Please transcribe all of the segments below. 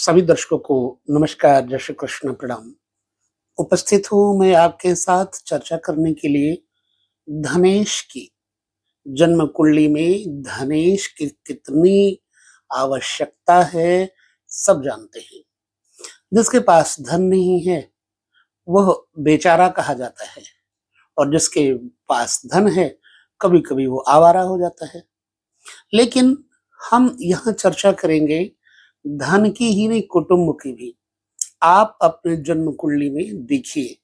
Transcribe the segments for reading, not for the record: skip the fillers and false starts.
सभी दर्शकों को नमस्कार, जय श्री कृष्ण, प्रणाम। उपस्थित हूँ मैं आपके साथ चर्चा करने के लिए धनेश की जन्म कुंडली में धनेश की कितनी आवश्यकता है, सब जानते हैं। जिसके पास धन नहीं है वह बेचारा कहा जाता है, और जिसके पास धन है कभी कभी वो आवारा हो जाता है। लेकिन हम यहाँ चर्चा करेंगे धन की ही नहीं, कुटुंब की भी। आप अपने जन्म कुंडली में देखिए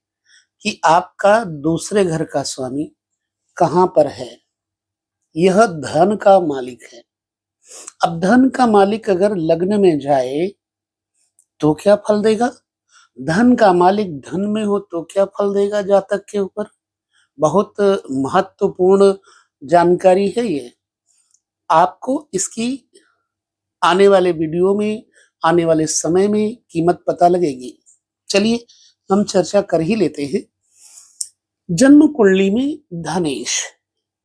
कि आपका दूसरे घर का स्वामी कहाँ पर है। यह धन का मालिक है। अब धन का मालिक अगर लग्न में जाए तो क्या फल देगा? धन का मालिक धन में हो तो क्या फल देगा जातक के ऊपर? बहुत महत्वपूर्ण जानकारी है ये। आपको इसकी आने वाले वीडियो में, आने वाले समय में कीमत पता लगेगी। चलिए हम चर्चा कर ही लेते हैं। जन्म कुंडली में धनेश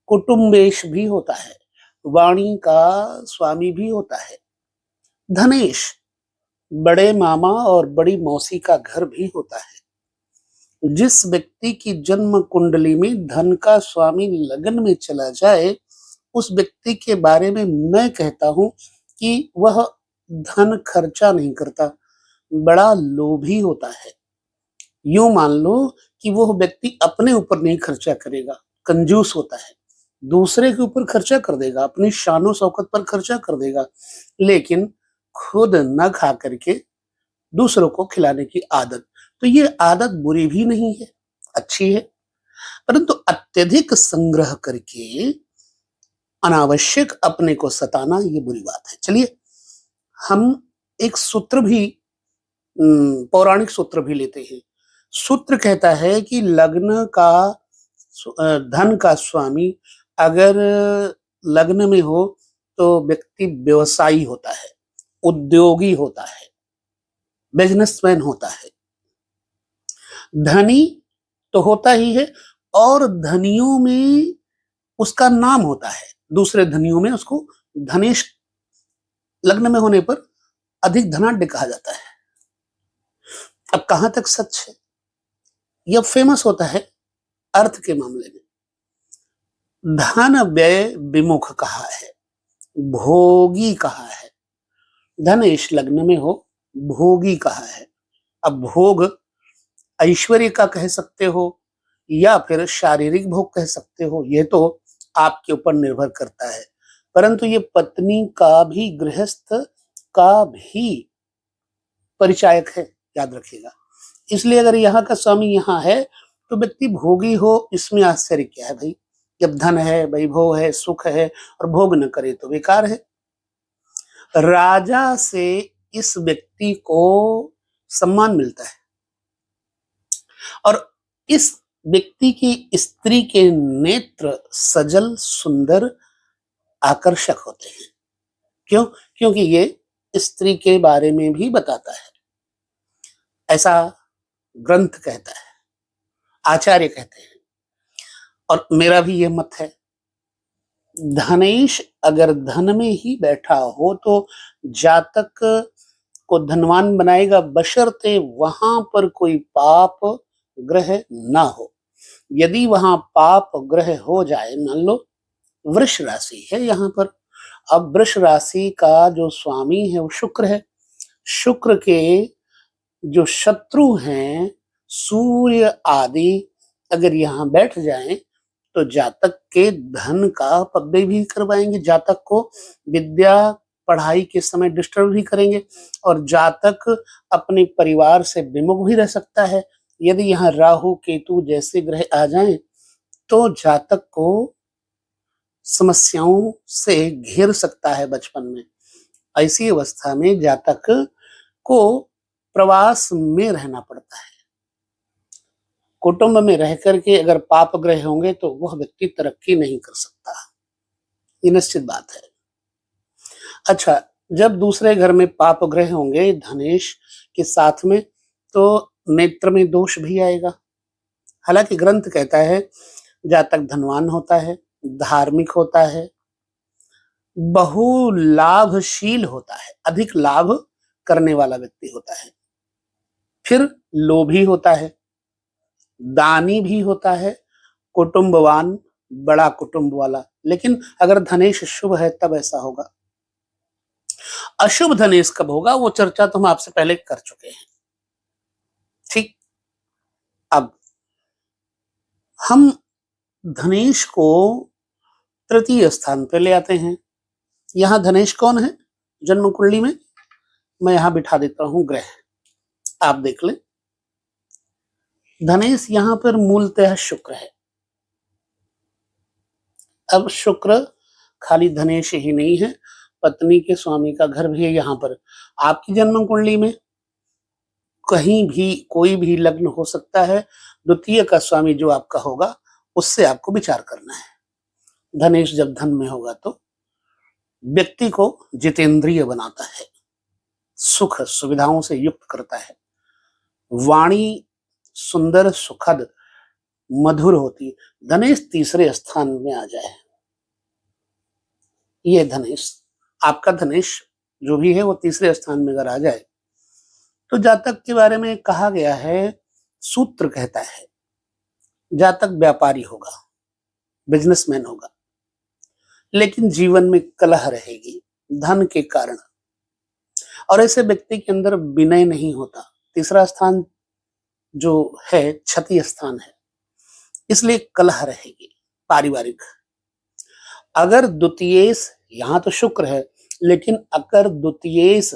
कुटुंबेश भी होता है, वाणी का स्वामी भी होता है। धनेश बड़े मामा और बड़ी मौसी का घर भी होता है। जिस व्यक्ति की जन्म कुंडली में धन का स्वामी लगन में चला जाए, उस व्यक्ति के बारे में मैं कहता हूं कि वह धन खर्चा नहीं करता, बड़ा लोभी होता है। यूं मान लो कि वो व्यक्ति अपने ऊपर नहीं खर्चा करेगा, कंजूस होता है। दूसरे के ऊपर खर्चा कर देगा, अपनी शानो शौकत पर खर्चा कर देगा, लेकिन खुद न खा करके दूसरों को खिलाने की आदत। तो ये आदत बुरी भी नहीं है, अच्छी है। परंतु अत्यधिक संग्रह करके अनावश्यक अपने को सताना, ये बुरी बात है। चलिए हम एक सूत्र भी, पौराणिक सूत्र भी लेते हैं। सूत्र कहता है कि लग्न का धन का स्वामी अगर लग्न में हो तो व्यक्ति व्यवसायी होता है, उद्योगी होता है, बिजनेसमैन होता है। धनी तो होता ही है, और धनियों में उसका नाम होता है। दूसरे धनियों में उसको धनेश लग्न में होने पर अधिक धनाढ्य कहा जाता है। अब कहां तक सच है? यह फेमस होता है अर्थ के मामले में। धन व्यय विमुख कहा है, भोगी कहा है। धनेश लग्न में हो, भोगी कहा है। अब भोग ऐश्वर्य का कह सकते हो या फिर शारीरिक भोग कह सकते हो, ये तो आपके ऊपर निर्भर करता है। परंतु ये पत्नी का भी, गृहस्थ का भी परिचायक है, याद रखिएगा। इसलिए अगर यहाँ का स्वामी यहाँ है तो व्यक्ति भोगी हो, इसमें आश्चर्य क्या है भाई? जब धन है, वैभव है, सुख है और भोग न करे तो बेकार है। राजा से इस व्यक्ति को सम्मान मिलता है, और इस व्यक्ति की स्त्री के नेत्र सजल, सुंदर, आकर्षक होते हैं। क्यों? क्योंकि ये स्त्री के बारे में भी बताता है, ऐसा ग्रंथ कहता है, आचार्य कहते हैं। और मेरा भी ये मत है। धनेश अगर धन में ही बैठा हो तो जातक को धनवान बनाएगा, बशर्ते वहां पर कोई पाप ग्रह ना हो। यदि वहां पाप ग्रह हो जाए, मान लो वृष राशि है यहाँ पर, अब वृष राशि का जो स्वामी है वो शुक्र है। शुक्र के जो शत्रु हैं, सूर्य आदि, अगर यहाँ बैठ जाएं तो जातक के धन का पब्बे भी करवाएंगे, जातक को विद्या पढ़ाई के समय डिस्टर्ब भी करेंगे, और जातक अपने परिवार से विमुख भी रह सकता है। यदि यहाँ राहु केतु जैसे ग्रह आ जाएं तो जातक को समस्याओं से घेर सकता है बचपन में। ऐसी अवस्था में जातक को प्रवास में रहना पड़ता है। कुटुंब में रह करके अगर पाप ग्रह होंगे तो वह व्यक्ति तरक्की नहीं कर सकता, ये निश्चित बात है। अच्छा, जब दूसरे घर में पाप ग्रह होंगे धनेश के साथ में, तो नेत्र में दोष भी आएगा। हालांकि ग्रंथ कहता है जातक धनवान होता है, धार्मिक होता है, बहुलाभशील होता है, अधिक लाभ करने वाला व्यक्ति होता है, फिर लोभी होता है, दानी भी होता है, कुटुंबवान, बड़ा कुटुंब वाला। लेकिन अगर धनेश शुभ है तब ऐसा होगा। अशुभ धनेश कब होगा वो चर्चा तो हम आपसे पहले कर चुके हैं। ठीक, अब हम धनेश को तृतीय स्थान पे ले आते हैं। यहां धनेश कौन है जन्म कुंडली में? मैं यहां बिठा देता हूं ग्रह, आप देख लें। धनेश यहां पर मूलतः शुक्र है। अब शुक्र खाली धनेश ही नहीं है, पत्नी के स्वामी का घर भी है यहां पर। आपकी जन्म कुंडली में कहीं भी कोई भी लग्न हो सकता है, द्वितीय का स्वामी जो आपका होगा उससे आपको विचार करना है। धनेश जब धन में होगा तो व्यक्ति को जितेंद्रिय बनाता है, सुख सुविधाओं से युक्त करता है, वाणी सुंदर सुखद मधुर होती है। धनेश तीसरे स्थान में आ जाए, ये धनेश आपका धनेश जो भी है वो तीसरे स्थान में अगर आ जाए तो जातक के बारे में कहा गया है, सूत्र कहता है जातक व्यापारी होगा, बिजनेसमैन होगा, लेकिन जीवन में कलह रहेगी धन के कारण, और ऐसे व्यक्ति के अंदर विनय नहीं होता। तीसरा स्थान जो है क्षति स्थान है, इसलिए कलह रहेगी पारिवारिक। अगर द्वितीयेश, यहां तो शुक्र है, लेकिन अगर द्वितीयेश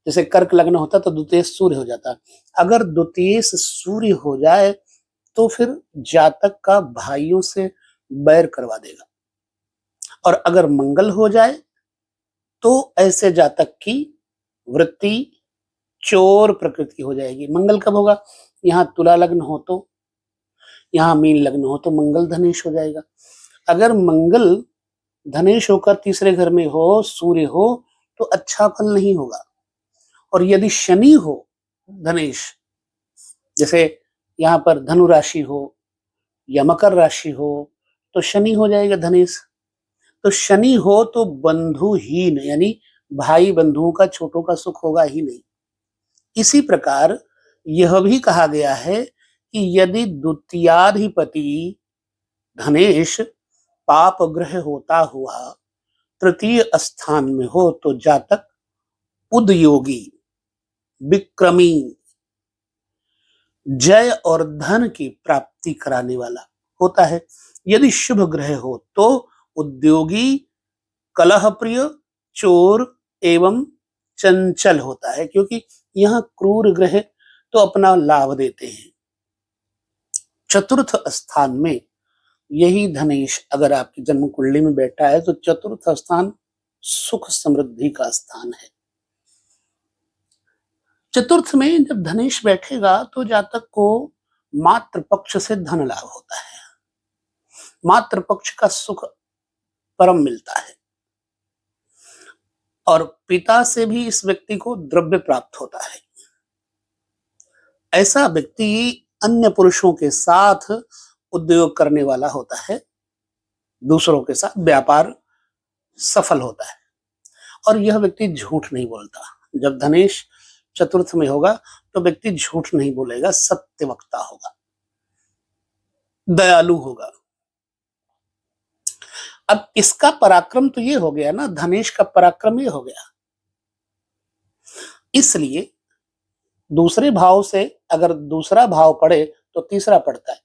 जैसे कर्क लग्न होता तो द्वितीयेश सूर्य हो जाता, अगर द्वितीयेश सूर्य हो जाए तो फिर जातक का भाइयों से बैर करवा देगा। और अगर मंगल हो जाए तो ऐसे जातक की वृत्ति चोर प्रकृति की हो जाएगी। मंगल कब होगा? यहाँ तुला लग्न हो तो, यहाँ मीन लग्न हो तो मंगल धनेश हो जाएगा। अगर मंगल धनेश होकर तीसरे घर में हो, सूर्य हो, तो अच्छा फल नहीं होगा। और यदि शनि हो धनेश, जैसे यहाँ पर धनु राशि हो या मकर राशि हो तो शनि हो जाएगा धनेश। तो शनि हो तो बंधुहीन, यानी भाई बंधुओं का, छोटों का सुख होगा ही नहीं। इसी प्रकार यह भी कहा गया है कि यदि द्वितीयाधिपति धनेश पाप ग्रह होता हुआ तृतीय स्थान में हो तो जातक उद्योगी, विक्रमी, जय और धन की प्राप्ति कराने वाला होता है। यदि शुभ ग्रह हो तो उद्योगी, कलह प्रिय, चोर एवं चंचल होता है, क्योंकि यहां क्रूर ग्रह तो अपना लाभ देते हैं। चतुर्थ स्थान में यही धनेश अगर आपकी जन्म कुंडली में बैठा है तो चतुर्थ स्थान सुख समृद्धि का स्थान है। चतुर्थ में जब धनेश बैठेगा तो जातक को मातृ पक्ष से धन लाभ होता है, मातृ पक्ष का सुख परम मिलता है, और पिता से भी इस व्यक्ति को द्रव्य प्राप्त होता है। ऐसा व्यक्ति अन्य पुरुषों के साथ उद्योग करने वाला होता है, दूसरों के साथ व्यापार सफल होता है, और यह व्यक्ति झूठ नहीं बोलता। जब धनेश चतुर्थ में होगा तो व्यक्ति झूठ नहीं बोलेगा, सत्य वक्ता होगा, दयालु होगा। अब इसका पराक्रम तो ये हो गया ना, धनेश का पराक्रम ये हो गया। इसलिए दूसरे भाव से अगर दूसरा भाव पड़े तो तीसरा पड़ता है,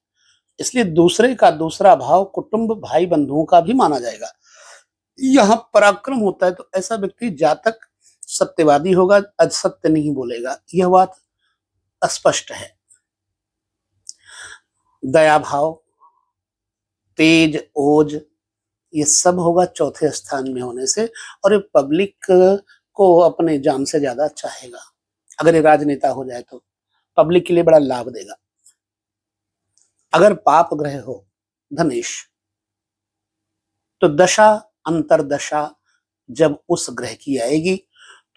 इसलिए दूसरे का दूसरा भाव कुटुंब भाई बंधुओं का भी माना जाएगा। यहां पराक्रम होता है तो ऐसा व्यक्ति जातक सत्यवादी होगा, असत्य नहीं बोलेगा, यह बात स्पष्ट है। दया भाव, तेज, ओज, ये सब होगा चौथे स्थान में होने से, और ये पब्लिक को अपने जान से ज्यादा चाहेगा। अगर ये राजनेता हो जाए तो पब्लिक के लिए बड़ा लाभ देगा। अगर पाप ग्रह हो धनेश तो दशा अंतरदशा जब उस ग्रह की आएगी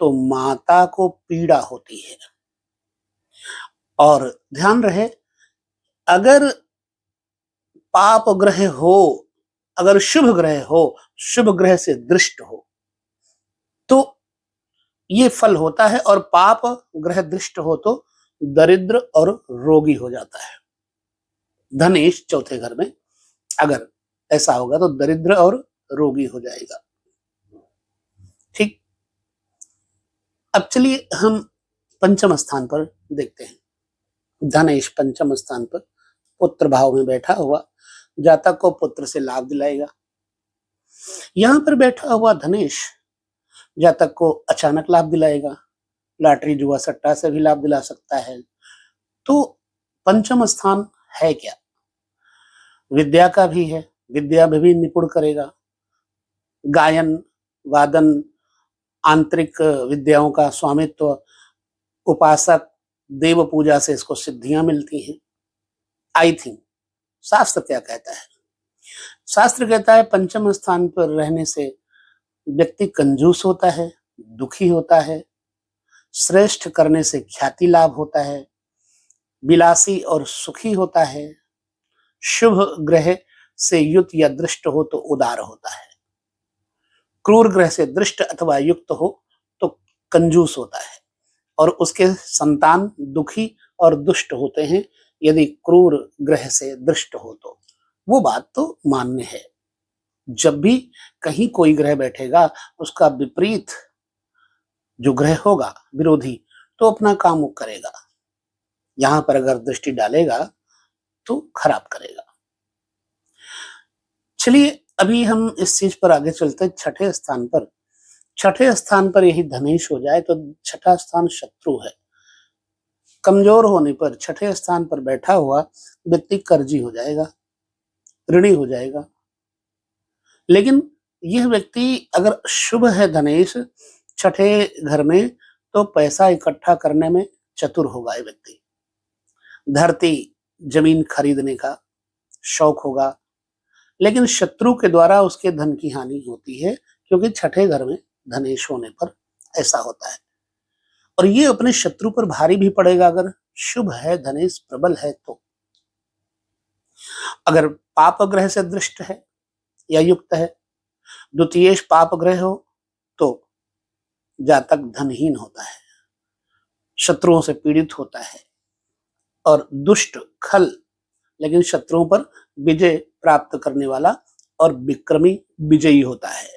तो माता को पीड़ा होती है। और ध्यान रहे, अगर पाप ग्रह हो, अगर शुभ ग्रह हो, शुभ ग्रह से दृष्ट हो, तो ये फल होता है। और पाप ग्रह दृष्ट हो तो दरिद्र और रोगी हो जाता है। धनेश चौथे घर में अगर ऐसा होगा तो दरिद्र और रोगी हो जाएगा। ठीक, अब चलिए हम पंचम स्थान पर देखते हैं। धनेश पंचम स्थान पर पुत्र भाव में बैठा हुआ जातक को पुत्र से लाभ दिलाएगा। यहां पर बैठा हुआ धनेश जातक को अचानक लाभ दिलाएगा। लॉटरी जुआ सट्टा से भी लाभ दिला सकता है। तो पंचम स्थान है क्या? विद्या का भी है, विद्या में भी निपुण करेगा। गायन वादन आंतरिक विद्याओं का स्वामित्व, उपासक देव पूजा से इसको सिद्धियां मिलती हैं। आई थिंक शास्त्र क्या कहता है? शास्त्र कहता है पंचम स्थान पर रहने से व्यक्ति कंजूस होता है, दुखी होता है, श्रेष्ठ करने से ख्याति लाभ होता है, विलासी और सुखी होता है, शुभ ग्रह से युक्त या दृष्ट हो तो उदार होता है, क्रूर ग्रह से दृष्ट अथवा युक्त हो तो कंजूस होता है, और उसके संतान दुखी और दुष्ट होते हैं यदि क्रूर ग्रह से दृष्ट हो तो। वो बात तो मान्य है। जब भी कहीं कोई ग्रह बैठेगा उसका विपरीत जो ग्रह होगा विरोधी तो अपना काम वो करेगा। यहां पर अगर दृष्टि डालेगा तो खराब करेगा। चलिए अभी हम इस चीज पर आगे चलते हैं। छठे स्थान पर, छठे स्थान पर यही धनेश हो जाए तो छठा स्थान शत्रु है। कमजोर होने पर छठे स्थान पर बैठा हुआ व्यक्ति कर्जी हो जाएगा, ऋणी हो जाएगा। लेकिन यह व्यक्ति अगर शुभ है धनेश छठे घर में तो पैसा इकट्ठा करने में चतुर होगा। ये व्यक्ति धरती जमीन खरीदने का शौक होगा, लेकिन शत्रु के द्वारा उसके धन की हानि होती है, क्योंकि छठे घर में धनेश होने पर ऐसा होता है। और ये अपने शत्रु पर भारी भी पड़ेगा अगर शुभ है धनेश प्रबल है तो। अगर पाप ग्रह से दृष्ट है या युक्त है, द्वितीयेश पाप ग्रह हो तो जातक धनहीन होता है, शत्रुओं से पीड़ित होता है और दुष्ट खल लेकिन शत्रुओं पर विजय प्राप्त करने वाला और विक्रमी विजयी होता है।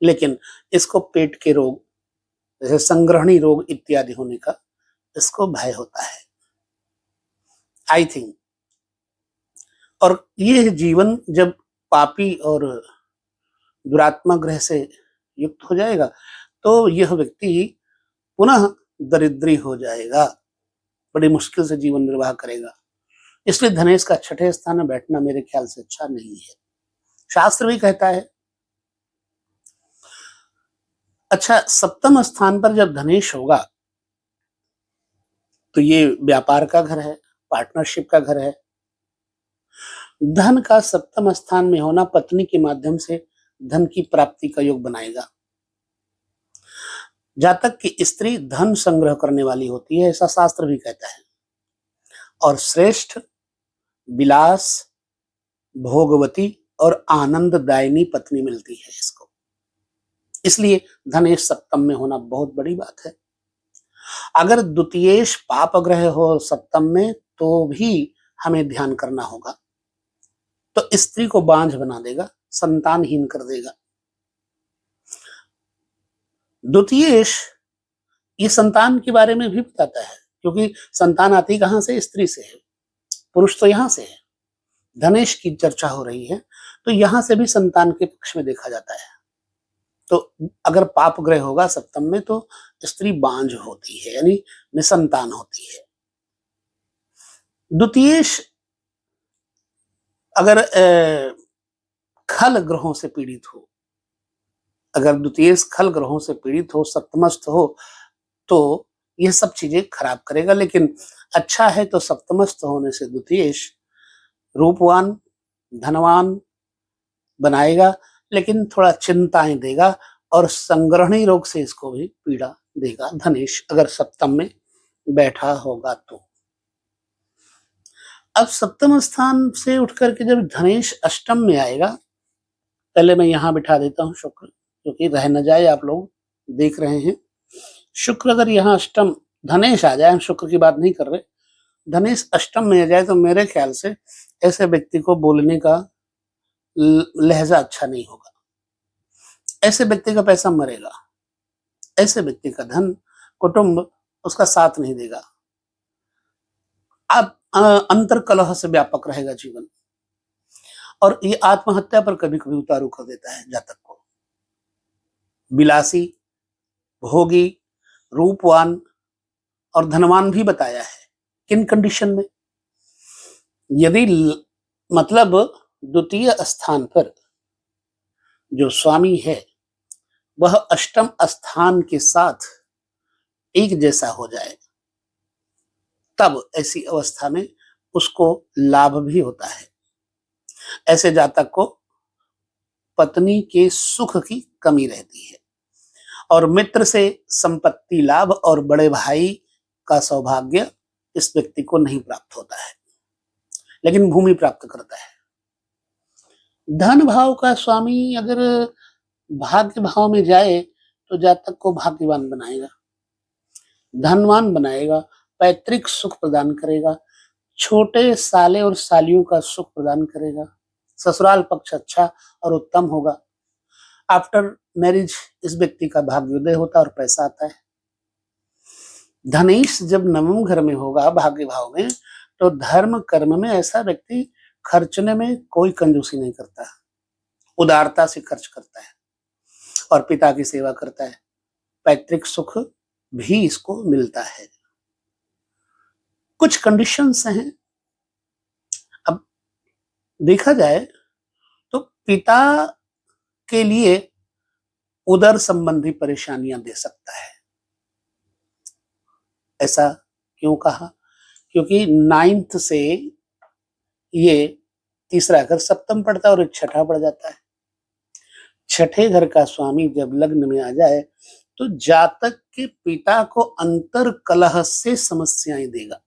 लेकिन इसको पेट के रोग जैसे संग्रहणी रोग इत्यादि होने का इसको भय होता है। आई थिंक, और ये जीवन जब पापी और दुरात्मा ग्रह से युक्त हो जाएगा तो यह व्यक्ति पुनः दरिद्री हो जाएगा, बड़ी मुश्किल से जीवन निर्वाह करेगा। इसलिए धनेश का छठे स्थान में बैठना मेरे ख्याल से अच्छा नहीं है। शास्त्र भी कहता है। अच्छा, सप्तम स्थान पर जब धनेश होगा तो ये व्यापार का घर है, पार्टनरशिप का घर है। धन का सप्तम स्थान में होना पत्नी के माध्यम से धन की प्राप्ति का योग बनाएगा। जातक की स्त्री धन संग्रह करने वाली होती है, ऐसा शास्त्र भी कहता है। और श्रेष्ठ विलास भोगवती और आनंददायिनी पत्नी मिलती है इसको। इसलिए धनेश सप्तम में होना बहुत बड़ी बात है। अगर द्वितीयेश पाप ग्रह हो सप्तम में तो भी हमें ध्यान करना होगा। तो स्त्री को बांझ बना देगा, संतानहीन कर देगा। द्वितीयेश ये संतान के बारे में भी बताता है, क्योंकि संतान आती कहां से? स्त्री से है, पुरुष तो यहां से है। धनेश की चर्चा हो रही है तो यहां से भी संतान के पक्ष में देखा जाता है। तो अगर पाप ग्रह होगा सप्तम में तो स्त्री बांझ होती है, यानी निसंतान होती है। द्वितीयेश अगर खल ग्रहों से पीड़ित हो, अगर द्वितीयेश खल ग्रहों से पीड़ित हो, सप्तमस्थ हो तो यह सब चीजें खराब करेगा। लेकिन अच्छा है तो सप्तमस्थ होने से द्वितीयेश रूपवान धनवान बनाएगा, लेकिन थोड़ा चिंताएं देगा और संग्रहणी रोग से इसको भी पीड़ा देगा धनेश अगर सप्तम में बैठा होगा तो। अब सप्तम स्थान से उठ करके जब धनेश अष्टम में आएगा, पहले मैं यहां बिठा देता हूं शुक्र, क्योंकि रह न जाए, आप लोग देख रहे हैं। शुक्र अगर यहाँ अष्टम धनेश आ जाए, हम शुक्र की बात नहीं कर रहे, धनेश अष्टम में आ जाए तो मेरे ख्याल से ऐसे व्यक्ति को बोलने का लहजा अच्छा नहीं होगा। ऐसे व्यक्ति का पैसा मरेगा, ऐसे व्यक्ति का धन कुटुंब उसका साथ नहीं देगा। अब अंतर कलह से व्यापक रहेगा जीवन, और ये आत्महत्या पर कभी कभी उतारू कर देता है जातक को। विलासी, भोगी, रूपवान और धनवान भी बताया है। किन कंडीशन में? यदि मतलब द्वितीय स्थान पर जो स्वामी है वह अष्टम स्थान के साथ एक जैसा हो जाए, तब ऐसी अवस्था में उसको लाभ भी होता है। ऐसे जातक को पत्नी के सुख की कमी रहती है, और मित्र से संपत्ति लाभ और बड़े भाई का सौभाग्य इस व्यक्ति को नहीं प्राप्त होता है, लेकिन भूमि प्राप्त करता है। धन भाव का स्वामी अगर भाग्य भाव में जाए तो जातक को भाग्यवान बनाएगा, धनवान बनाएगा, पैतृक सुख प्रदान करेगा, छोटे साले और सालियों का सुख प्रदान करेगा, ससुराल पक्ष अच्छा और उत्तम होगा। आफ्टर मैरिज इस व्यक्ति का भाग्योदय होता है और पैसा आता है। धनेश जब नवम घर में होगा भाग्य भाव में, तो धर्म कर्म में ऐसा व्यक्ति खर्चने में कोई कंजूसी नहीं करता, उदारता से खर्च करता है और पिता की सेवा करता है। पैतृक सुख भी इसको मिलता है। कुछ कंडीशंस हैं। अब देखा जाए तो पिता के लिए उदर संबंधी परेशानियां दे सकता है। ऐसा क्यों कहा? क्योंकि 9th से ये तीसरा घर सप्तम पड़ता है और छठा पड़ जाता है। छठे घर का स्वामी जब लग्न में आ जाए तो जातक के पिता को अंतर कलह से समस्याएं देगा,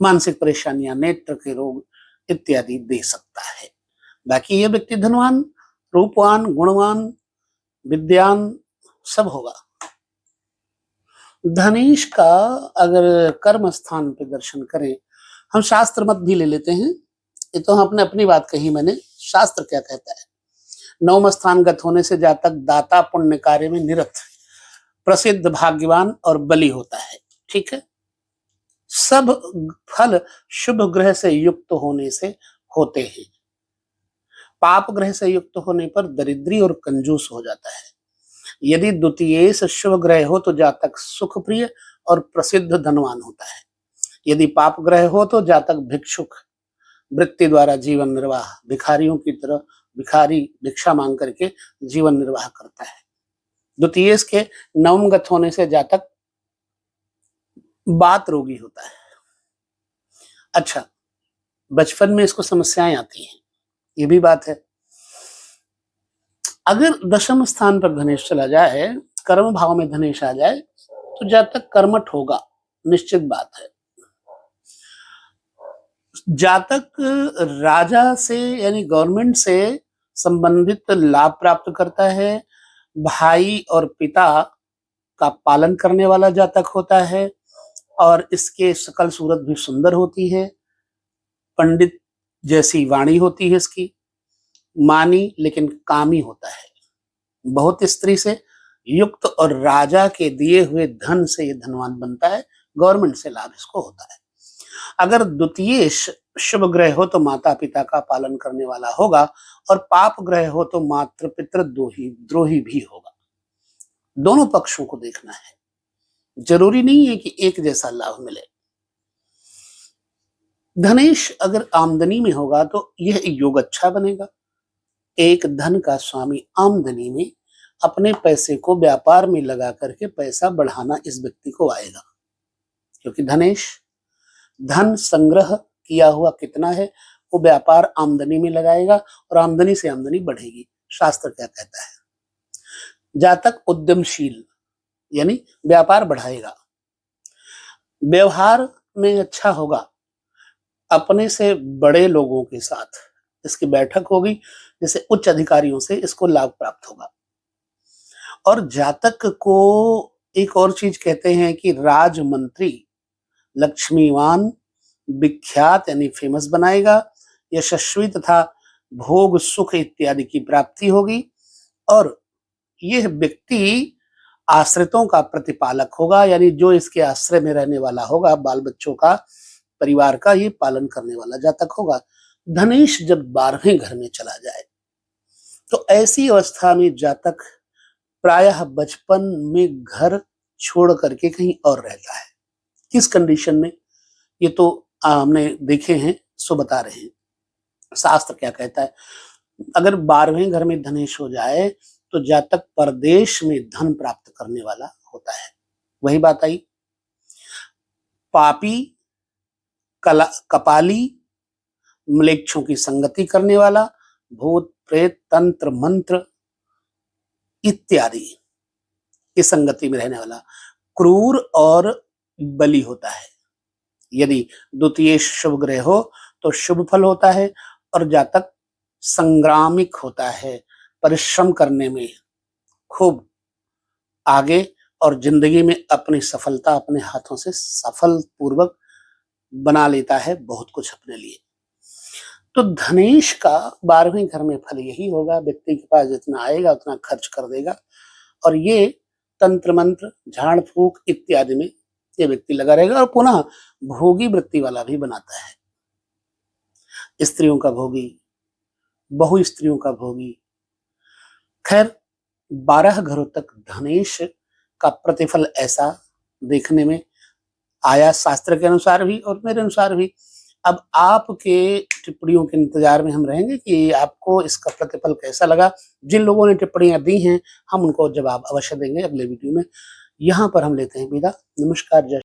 मानसिक परेशानियां, नेत्र के रोग इत्यादि दे सकता है। बाकी ये व्यक्ति धनवान, रूपवान, गुणवान, विद्यान सब होगा। धनेश का अगर कर्म स्थान पे दर्शन करें, हम शास्त्र मत भी ले लेते हैं, ये तो हमने अपनी बात कही, मैंने शास्त्र क्या कहता है। नवम स्थान गत होने से जातक दाता पुण्य कार्य में निरत, प्रसिद्ध, भाग्यवान और बली होता है। ठीक है, सब फल शुभ ग्रह से युक्त होने से होते हैं। पाप ग्रह से युक्त होने पर दरिद्री और कंजूस हो जाता है। यदि द्वितीय से शुभ ग्रह हो तो जातक सुख प्रिय और प्रसिद्ध धनवान होता है। यदि पाप ग्रह हो तो जातक भिक्षुक, वृत्ति द्वारा जीवन निर्वाह, भिखारियों की तरह भिखारी भिक्षा मांग करके जीवन निर्वाह करता है। द्वितीय के नवमगत होने से जातक बात रोगी होता है। अच्छा, बचपन में इसको समस्याएं आती हैं, ये भी बात है। अगर दशम स्थान पर धनेश चला जाए, कर्म भाव में धनेश आ जाए, तो जातक कर्मठ होगा, निश्चित बात है। जातक राजा से यानी गवर्नमेंट से संबंधित लाभ प्राप्त करता है, भाई और पिता का पालन करने वाला जातक होता है, और इसके शकल सूरत भी सुंदर होती है, पंडित जैसी वाणी होती है इसकी, मानी लेकिन कामी होता है, बहुत स्त्री से युक्त, और राजा के दिए हुए धन से ये धनवान बनता है, गवर्नमेंट से लाभ इसको होता है। अगर द्वितीय शुभ ग्रह हो तो माता पिता का पालन करने वाला होगा, और पाप ग्रह हो तो मातृ पितृ द्रोही भी होगा। दोनों पक्षों को देखना है, जरूरी नहीं है कि एक जैसा लाभ मिले। धनेश अगर आमदनी में होगा तो यह योग अच्छा बनेगा। एक धन का स्वामी आमदनी में अपने पैसे को व्यापार में लगा करके पैसा बढ़ाना इस व्यक्ति को आएगा, क्योंकि धनेश धन संग्रह किया हुआ कितना है वो व्यापार आमदनी में लगाएगा, और आमदनी से आमदनी बढ़ेगी। शास्त्र क्या कहता है? जातक उद्यमशील यानी व्यापार बढ़ाएगा, व्यवहार में अच्छा होगा, अपने से बड़े लोगों के साथ इसकी बैठक होगी, जैसे उच्च अधिकारियों से इसको लाभ प्राप्त होगा। और जातक को एक और चीज कहते हैं कि राजमंत्री, लक्ष्मीवान, विख्यात यानी फेमस बनाएगा, यशस्वी तथा भोग सुख इत्यादि की प्राप्ति होगी। और यह व्यक्ति आश्रितों का प्रतिपालक होगा, यानी जो इसके आश्रय में रहने वाला होगा, बाल बच्चों का, परिवार का ये पालन करने वाला जातक होगा। धनेश जब 12वें घर में चला जाए तो ऐसी अवस्था में जातक प्रायः बचपन में घर छोड़ करके कहीं और रहता है। किस कंडीशन में, ये तो हमने देखे हैं, सो बता रहे हैं। शास्त्र क्या कहता है, अगर 12वें घर में धनेश हो जाए तो जातक परदेश में धन प्राप्त करने वाला होता है। वही बात आई, पापी, कपाली, म्लेच्छों की संगति करने वाला, भूत प्रेत तंत्र मंत्र इत्यादि की संगति में रहने वाला, क्रूर और बली होता है। यदि द्वितीय शुभ ग्रह हो तो शुभ फल होता है, और जातक संग्रामिक होता है, परिश्रम करने में खूब आगे, और जिंदगी में अपनी सफलता अपने हाथों से सफल पूर्वक बना लेता है बहुत कुछ अपने लिए। तो धनेश का 12वें घर में फल यही होगा, व्यक्ति के पास जितना आएगा उतना खर्च कर देगा, और ये तंत्र मंत्र, झाड़ फूक इत्यादि में ये व्यक्ति लगा रहेगा, और पुनः भोगी वृत्ति वाला भी बनाता है। स्त्रियों का भोगी, बहु स्त्रियों का भोगी। खैर 12 घरों तक धनेश का प्रतिफल ऐसा देखने में आया, शास्त्र के अनुसार भी और मेरे अनुसार भी। अब आपके टिप्पणियों के इंतजार में हम रहेंगे कि आपको इसका प्रतिफल कैसा लगा। जिन लोगों ने टिप्पणियां दी हैं हम उनको जवाब अवश्य देंगे अगले वीडियो में। यहाँ पर हम लेते हैं विदा। नमस्कार, जय